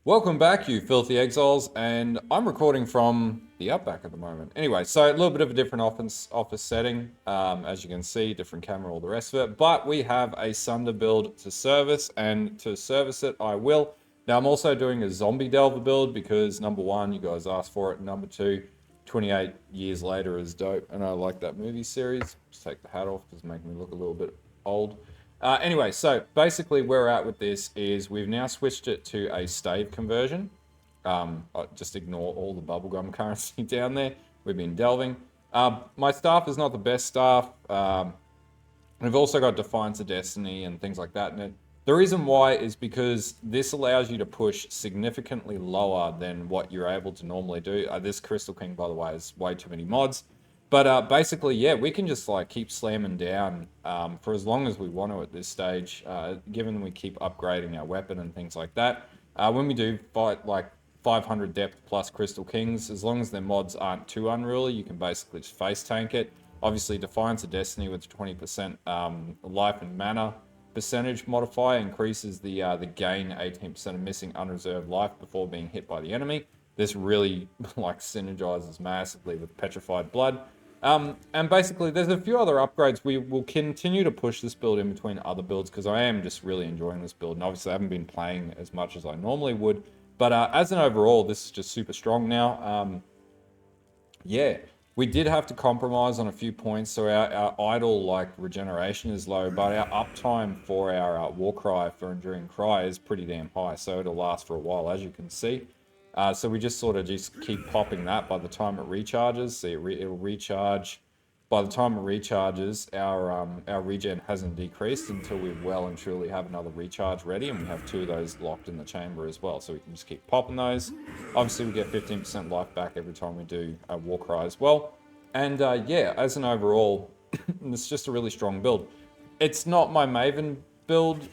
Welcome back, you filthy exiles, and I'm recording from the Outback at the moment. Anyway, so a little bit of a different office setting, as you can see, different camera, all the rest of it. But we have a Sunder build to service, and to service it, I will. Now, I'm also doing a zombie Delver build because number one, you guys asked for it. Number two, 28 years later is dope, and I like that movie series. Just take the hat off, just make me look a little bit old. Anyway, so basically where we're at with this is we've now switched it to a stave conversion. Just ignore all the bubblegum currency down there. We've been delving. My staff is not the best staff. We've also got Defiance of Destiny and things like that in it. The reason why is because this allows you to push significantly lower than what you're able to normally do. This Crystal King, by the way, has way too many mods. But basically, yeah, we can just like keep slamming down for as long as we want to at this stage, given we keep upgrading our weapon and things like that. When we do fight like 500 depth plus Crystal Kings, as long as their mods aren't too unruly, you can basically just face tank it. Obviously, Defiance of Destiny with 20% life and mana percentage modifier increases the gain 18% of missing unreserved life before being hit by the enemy. This really like synergizes massively with Petrified Blood. And basically, there's a few other upgrades. We will continue to push this build in between other builds because I am just really enjoying this build. And obviously, I haven't been playing as much as I normally would. But as an overall, this is just super strong now. Yeah, we did have to compromise on a few points. So our idle like regeneration is low, but our uptime for our Warcry for Enduring Cry is pretty damn high. So it'll last for a while, as you can see. So we just sort of just keep popping that by the time it recharges. So it'll recharge. By the time it recharges, our regen hasn't decreased until we well and truly have another recharge ready, and we have two of those locked in the chamber as well. So we can just keep popping those. Obviously, we get 15% life back every time we do a Warcry as well. And yeah, as an overall, it's just a really strong build. It's not my Maven build.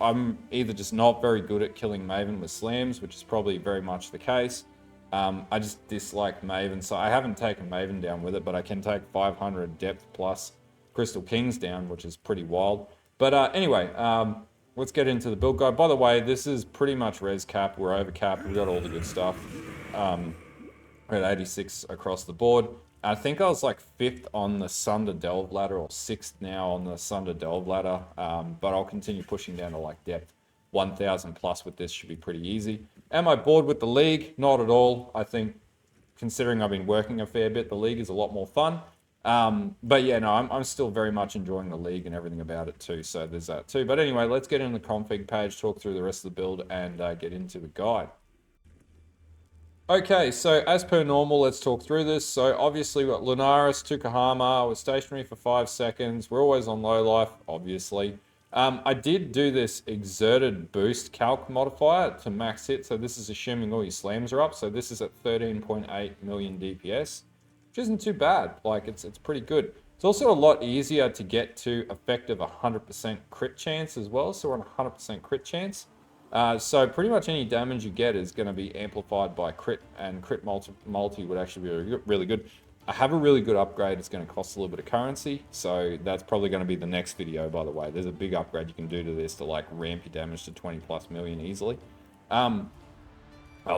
I'm either just not very good at killing Maven with slams, which is probably very much the case. I just dislike Maven, so I haven't taken Maven down with it, but I can take 500 depth plus Crystal Kings down, which is pretty wild. But anyway, let's get into the build guide. By the way, this is pretty much res cap. We're over cap. We've got all the good stuff. We're at 86 across the board. I think I was like 5th on the Sunder Delve ladder, or 6th now on the Sunder Delve ladder. But I'll continue pushing down to like depth 1,000 plus with this. Should be pretty easy. Am I bored with the league? Not at all. I think, considering I've been working a fair bit, the league is a lot more fun. But yeah, no, I'm still very much enjoying the league and everything about it too. So there's that too. But anyway, let's get in the config page, talk through the rest of the build, and get into the guide. Okay, so as per normal, let's talk through this. So obviously we've got Lunaris, Tukahama, we're stationary for 5 seconds. We're always on low life, obviously. I did do this exerted boost calc modifier to max hit. So this is assuming all your slams are up. So this is at 13.8 million DPS, which isn't too bad. Like it's pretty good. It's also a lot easier to get to effective 100% crit chance as well. So we're on 100% crit chance. So pretty much any damage you get is going to be amplified by crit, and crit multi would actually be really good. I have a really good upgrade. It's going to cost a little bit of currency, so that's probably going to be the next video, by the way. There's a big upgrade you can do to this to like ramp your damage to 20 plus million easily. I'll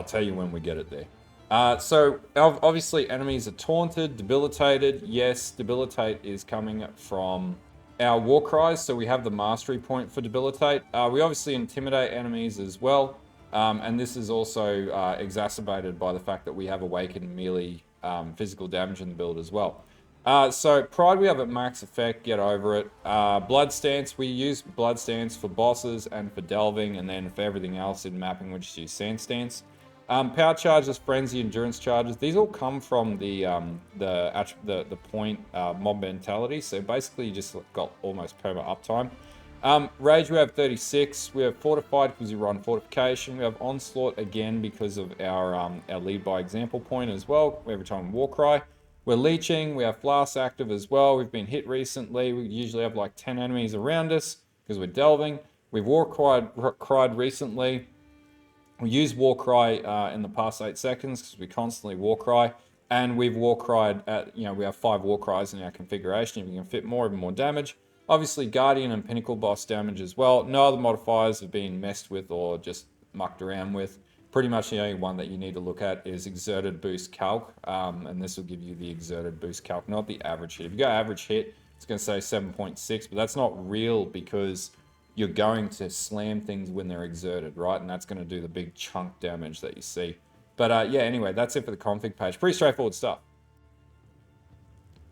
tell you when we get it there. So obviously enemies are taunted, debilitated. Yes, debilitate is coming from our war cries, so we have the mastery point for debilitate. We obviously intimidate enemies as well, and this is also exacerbated by the fact that we have awakened melee physical damage in the build as well. So pride we have at max effect, get over it. Blood stance, we use blood stance for bosses and for delving, and then for everything else in mapping we just use sand stance. Power charges, frenzy, endurance charges, these all come from the point mob mentality. So basically you just got almost perma uptime. Rage we have 36. We have fortified because you run fortification. We have onslaught again because of our lead by example point as well. Every time we war cry. We're leeching. We have flask active as well. We've been hit recently. We usually have like 10 enemies around us because we're delving. We've war cried recently. We use Warcry in the past 8 seconds because we constantly Warcry, and we've Warcried at, we have 5 Warcries in our configuration. If you can fit more, even more damage. Obviously, Guardian and Pinnacle boss damage as well. No other modifiers have been messed with or just mucked around with. Pretty much the only one that you need to look at is exerted boost calc, and this will give you the exerted boost calc, not the average hit. If you go average hit, it's going to say 7.6, but that's not real because you're going to slam things when they're exerted, right? And that's going to do the big chunk damage that you see. But yeah, anyway, that's it for the config page. Pretty straightforward stuff.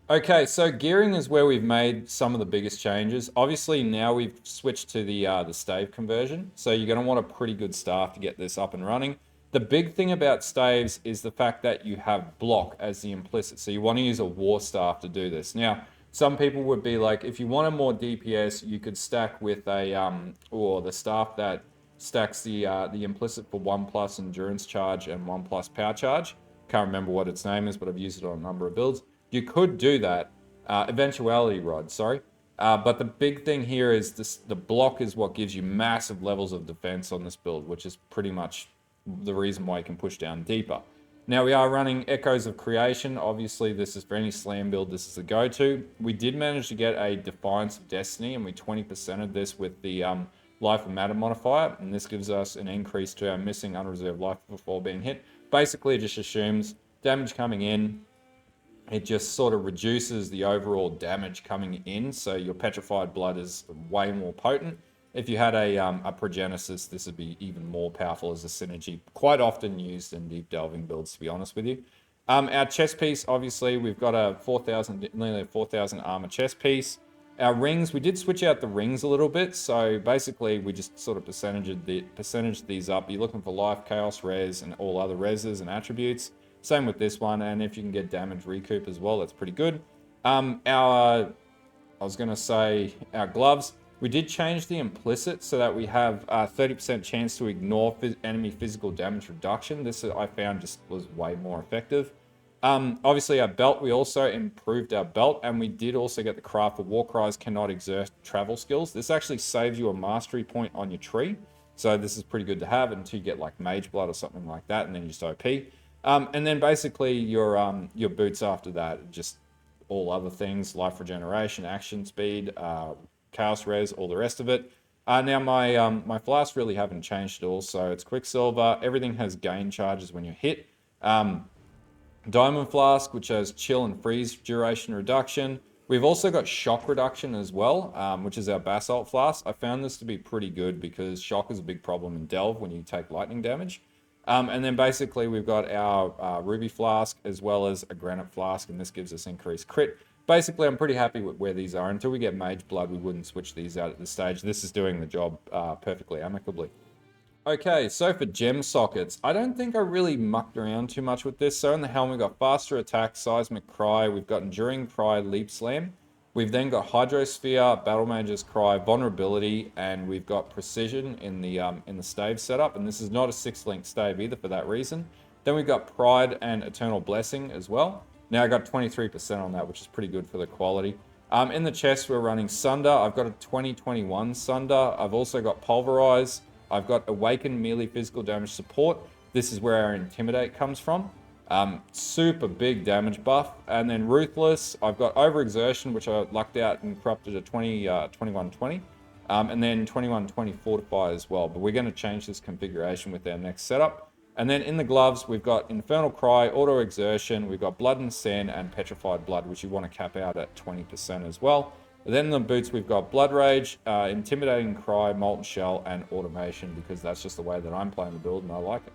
Okay, so gearing is where we've made some of the biggest changes. Obviously, now we've switched to the stave conversion. So you're going to want a pretty good staff to get this up and running. The big thing about staves is the fact that you have block as the implicit. So you want to use a war staff to do this. Now, some people would be like, if you wanted more DPS, you could stack with a or the staff that stacks the implicit for 1+ endurance charge and 1+ power charge. Can't remember what its name is, but I've used it on a number of builds. You could do that, eventuality rod, sorry. But the big thing here is the block is what gives you massive levels of defense on this build, which is pretty much the reason why you can push down deeper. Now we are running Echoes of Creation. Obviously, this is for any slam build, this is the go-to. We did manage to get a Defiance of Destiny, and we 20%ed this with the Life of Matter modifier, and this gives us an increase to our missing unreserved life before being hit. Basically, it just assumes damage coming in, it just sort of reduces the overall damage coming in, so your petrified blood is way more potent. If you had a Progenesis, this would be even more powerful as a synergy, quite often used in deep delving builds, to be honest with you. Our chest piece, obviously, we've got a 4,000, nearly 4,000 armor chest piece. Our rings, we did switch out the rings a little bit, so basically we just sort of percentage these up. You're looking for life, chaos, res, and all other reses and attributes. Same with this one, and if you can get damage recoup as well, that's pretty good. Our gloves, we did change the implicit so that we have a 30% chance to ignore enemy physical damage reduction. This I found just was way more effective. Obviously our belt, we also improved our belt, and we did also get the craft for war cries cannot exert travel skills. This actually saves you a mastery point on your tree, so this is pretty good to have until you get like mage blood or something like that, and then you just OP. And then basically your boots after that, just all other things, life regeneration, action speed, chaos res, all the rest of it. Now my flasks really haven't changed at all, so it's Quicksilver. Everything has gain charges when you hit. Diamond Flask, which has chill and freeze duration reduction. We've also got shock reduction as well, which is our Basalt Flask. I found this to be pretty good because shock is a big problem in Delve when you take lightning damage. And then basically we've got our Ruby Flask as well as a Granite Flask, and this gives us increased crit. Basically, I'm pretty happy with where these are. Until we get Mage Blood, we wouldn't switch these out at this stage. This is doing the job perfectly amicably. Okay, so for gem sockets, I don't think I really mucked around too much with this. So in the helm, we've got faster attack, seismic cry, we've got enduring cry, leap slam. We've then got hydrosphere, battle mage's cry, vulnerability, and we've got precision in the stave setup. And this is not a 6-link stave either for that reason. Then we've got pride and eternal blessing as well. Now I got 23% on that, which is pretty good for the quality. In the chest, we're running Sunder. I've got a 2021 Sunder. I've also got pulverize. I've got Awaken melee physical damage support. This is where our Intimidate comes from. Super big damage buff. And then Ruthless, I've got Overexertion, which I lucked out and corrupted to 2120. And then 2120 Fortify as well. But we're going to change this configuration with our next setup. And then in the gloves, we've got Infernal Cry, Auto Exertion, we've got Blood and Sand, and Petrified Blood, which you want to cap out at 20% as well. Then in the boots, we've got Blood Rage, Intimidating Cry, Molten Shell, and Automation, because that's just the way that I'm playing the build, and I like it.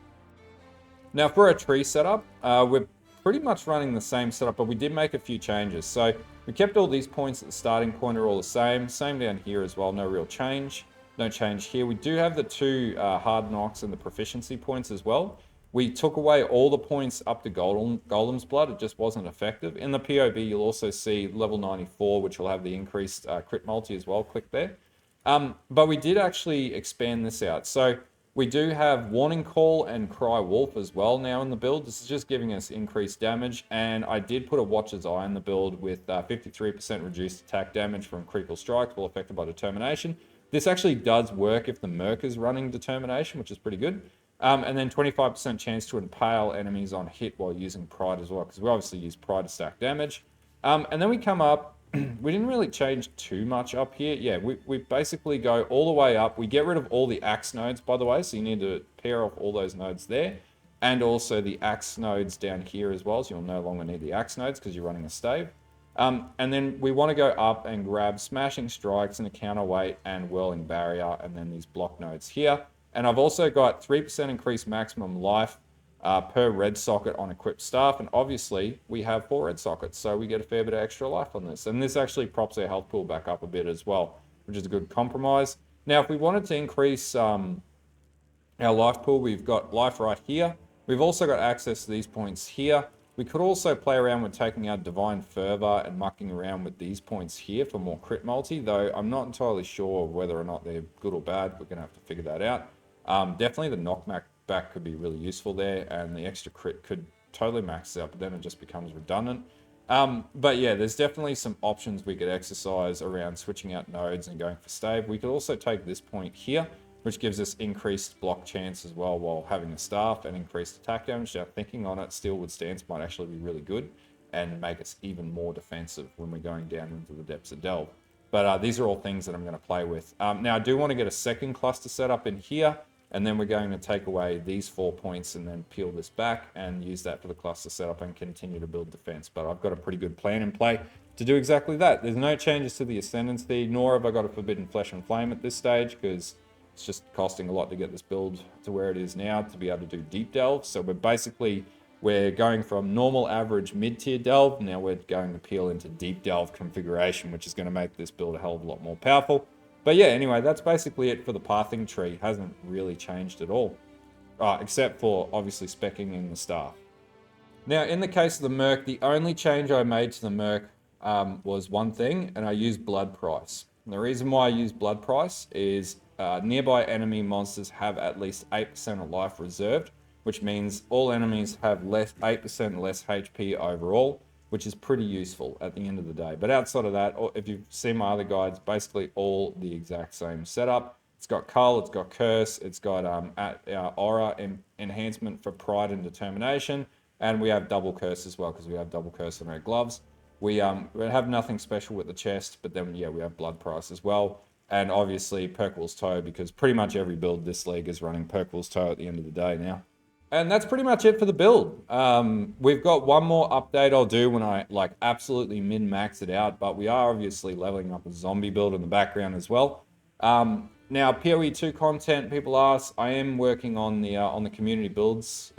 Now, for our tree setup, we're pretty much running the same setup, but we did make a few changes. So we kept all these points at the starting point are all the same. Same down here as well, no real change. No change here. We do have the 2 hard knocks and the proficiency points as well. We took away all the points up to Golem's Blood. It just wasn't effective. In the POB, you'll also see level 94, which will have the increased crit multi as well. Click there. But we did actually expand this out. So we do have Warning Call and Cry Wolf as well now in the build. This is just giving us increased damage. And I did put a Watcher's Eye in the build with 53% reduced attack damage from critical strikes while affected by determination. This actually does work if the Merc is running determination, which is pretty good. And then 25% chance to impale enemies on hit while using Pride as well, because we obviously use Pride to stack damage. And then we come up we didn't really change too much up here. Yeah, we basically go all the way up. We get rid of all the axe nodes, by the way, so you need to pair off all those nodes there. And also the axe nodes down here as well, so you'll no longer need the axe nodes because you're running a stave. And then we want to go up and grab smashing strikes and a counterweight and whirling barrier, and then these block nodes here. And I've also got 3% increased maximum life per red socket on equipped staff, and obviously we have 4 red sockets, so we get a fair bit of extra life on this. And this actually props our health pool back up a bit as well, which is a good compromise. Now, if we wanted to increase our life pool, we've got life right here. We've also got access to these points here. We could also play around with taking our Divine Fervor and mucking around with these points here for more crit multi, though I'm not entirely sure whether or not they're good or bad. We're going to have to figure that out. Definitely the knockback could be really useful there, and the extra crit could totally max out, but then it just becomes redundant. But yeah, there's definitely some options we could exercise around switching out nodes and going for stave. We could also take this point here, which gives us increased block chance as well while having a staff, and increased attack damage. Now, thinking on it, Steelwood Stance might actually be really good and make us even more defensive when we're going down into the depths of Delve. But these are all things that I'm going to play with. Now, I do want to get a second cluster set up in here, and then we're going to take away these 4 points and then peel this back and use that for the cluster setup and continue to build defense. But I've got a pretty good plan in play to do exactly that. There's no changes to the Ascendancy, nor have I got a Forbidden Flesh and Flame at this stage, because it's just costing a lot to get this build to where it is now to be able to do deep delve. So we're going from normal, average, mid-tier delve. Now we're going to peel into deep delve configuration, which is going to make this build a hell of a lot more powerful. But yeah, anyway, that's basically it for the pathing tree. Hasn't really changed at all, except for obviously speccing in the staff. Now, in the case of the Merc, the only change I made to the Merc was one thing, and I used Blood Price. And the reason why I used Blood Price is nearby enemy monsters have at least 8% of life reserved, which means all enemies have 8% less HP overall, which is pretty useful at the end of the day. But outside of that, if you've seen my other guides, basically all the exact same setup. It's got Cull, it's got Curse, it's got Aura enhancement for Pride and Determination, and we have double Curse as well, because we have double Curse on our gloves. We have nothing special with the chest, but then yeah, we have Blood Price as well. And obviously Perkwill's Toe, because pretty much every build this league is running Perkwill's Toe at the end of the day now. And that's pretty much it for the build. We've got one more update I'll do when I absolutely min-max it out, but we are obviously leveling up a zombie build in the background as well. Now, PoE 2 content, people ask, I am working on the community builds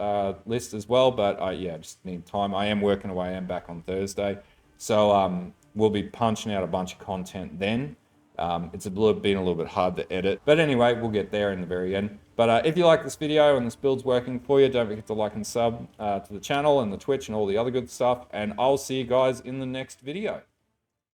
list as well, but yeah, just need time. I am working away. I am back on Thursday. So we'll be punching out a bunch of content then. It's been a little bit hard to edit, but anyway, we'll get there in the very end. But if you like this video and this build's working for you, don't forget to like and sub to the channel and the Twitch and all the other good stuff, and I'll see you guys in the next video.